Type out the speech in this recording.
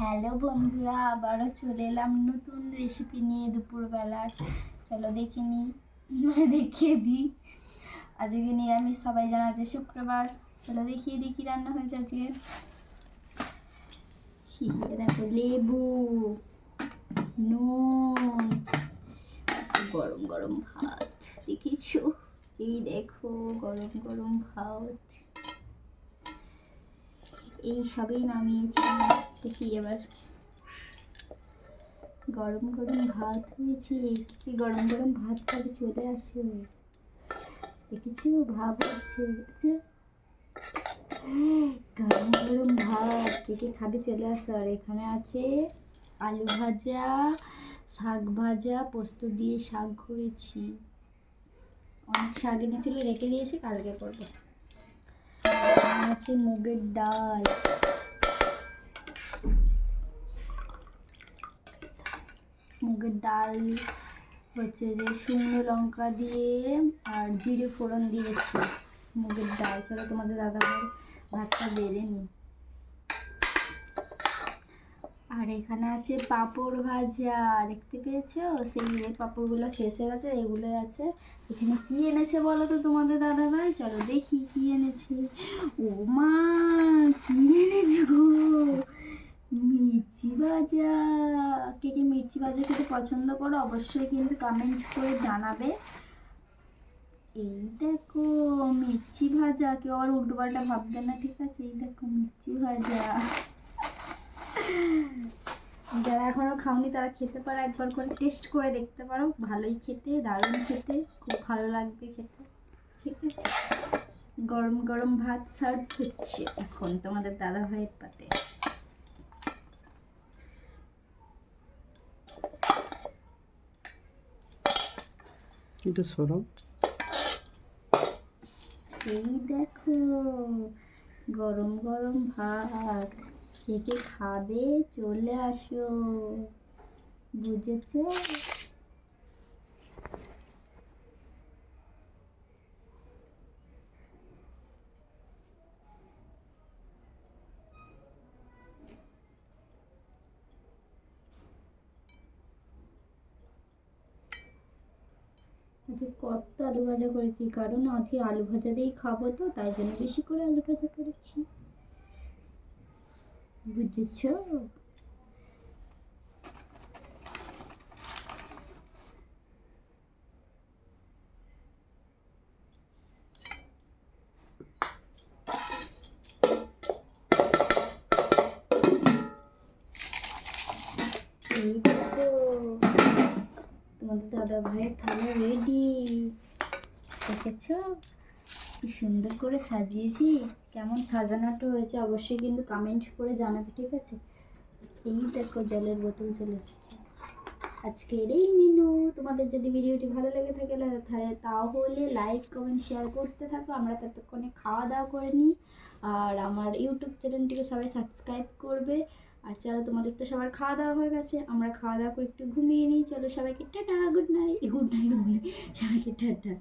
Hello বন্ধুরা, আবারও চলে এলাম নতুন রেসিপি নিয়ে দুপুরবেলা। চলো দেখিয়ে দিই। আজকে নিরামিষ, সবাই জানা যে শুক্রবার। চলো দেখিয়ে দিই কী রান্না হয়েছে আজকে। দেখো, লেবু, নুন, গরম গরম ভাত। দেখিছো? এই দেখো গরম গরম ভাত। এই সবই নামিয়েছি। দেখি এবার গরম গরম ভাত হয়েছে। কি গরম গরম ভাত খাবে, চলে আসো। দেখেছো ভাব হচ্ছে গরম গরম ভাত। কে খাবে, চলে আসো। আর এখানে আছে আলু ভাজা, শাক ভাজা, পোস্ত দিয়ে শাক করেছি। অনেক শাক এনেছিল, রেখে দিয়েছি, কালকে করবো। আছে মুগের ডাল, হচ্ছে যে শুকনো লঙ্কা দিয়ে আর জিরে ফোড়ন দিয়েছি মুগের ডাল। চলো তোমাদের দাদাভাই ভাতটা বেড়ে নি। আর এখানে আছে পাঁপড় ভাজা, দেখতে পেয়েছো? সেই পাঁপড়গুলো শেষ হয়ে গেছে, এগুলো আছে। এখানে কি এনেছে বলো তো তোমাদের দাদাভাই? চলো দেখি কি এনেছে। ও মা, কি এনেছে গো! মির্চি ভাজা। কে কে মির্চি ভাজা খেতে পছন্দ করো অবশ্যই কিন্তু কমেন্ট করে জানাবে। এই দেখো মির্চি ভাজা, কেউ আর উল্টো পাল্টা ভাববে না, ঠিক আছে? এই দেখো মির্চি ভাজা। যারা এখনো খাওনি তারা খেতে পারো, একবার করে টেস্ট করে দেখতে পারো। ভালোই খেতে, দারুণ খেতে, খুব ভালো লাগবে খেতে, ঠিক আছে? গরম গরম ভাত সার্ভ হচ্ছে এখন তোমাদের দাদা ভাইয়ের পাতে। এটা সরাও। এই দেখো গরম গরম ভাত। কে কে খাবে, চলে আসো, বুঝেছো? আজকে কত আলু ভাজা করেছি, কারণ আজকে আলু ভাজা দিয়েই খাবো, তো তাই জন্য বেশি করে আলু ভাজা করেছি, বুঝেছো? এই দেখো তোমাদের দাদা ভাইয়ের থালা রেডি, দেখেছো কি সুন্দর করে সাজিয়েছি? কেমন সাজানোটা হয়েছে অবশ্যই কিন্তু কমেন্ট করে জানাবে, ঠিক আছে? এই দেখো জলের বোতল চলে এসেছে। আজকের এই মেনু। তোমাদের যদি ভিডিওটি ভালো লেগে থাকে তাহলে লাইক কমেন্ট শেয়ার করতে থাকো। আমরা ততক্ষণে খাওয়া দাওয়া করে নিই। আর আমার ইউটিউব চ্যানেলটিকে সবাই সাবস্ক্রাইব করবে। আর চলো, তোমাদের তো সবার খাওয়া দাওয়া হয়ে গেছে, আমরা খাওয়া দাওয়া করে একটু ঘুমিয়ে নিই। চলো সবাইকে টাটা, গুড নাইট বলে সবাইকে টাটা।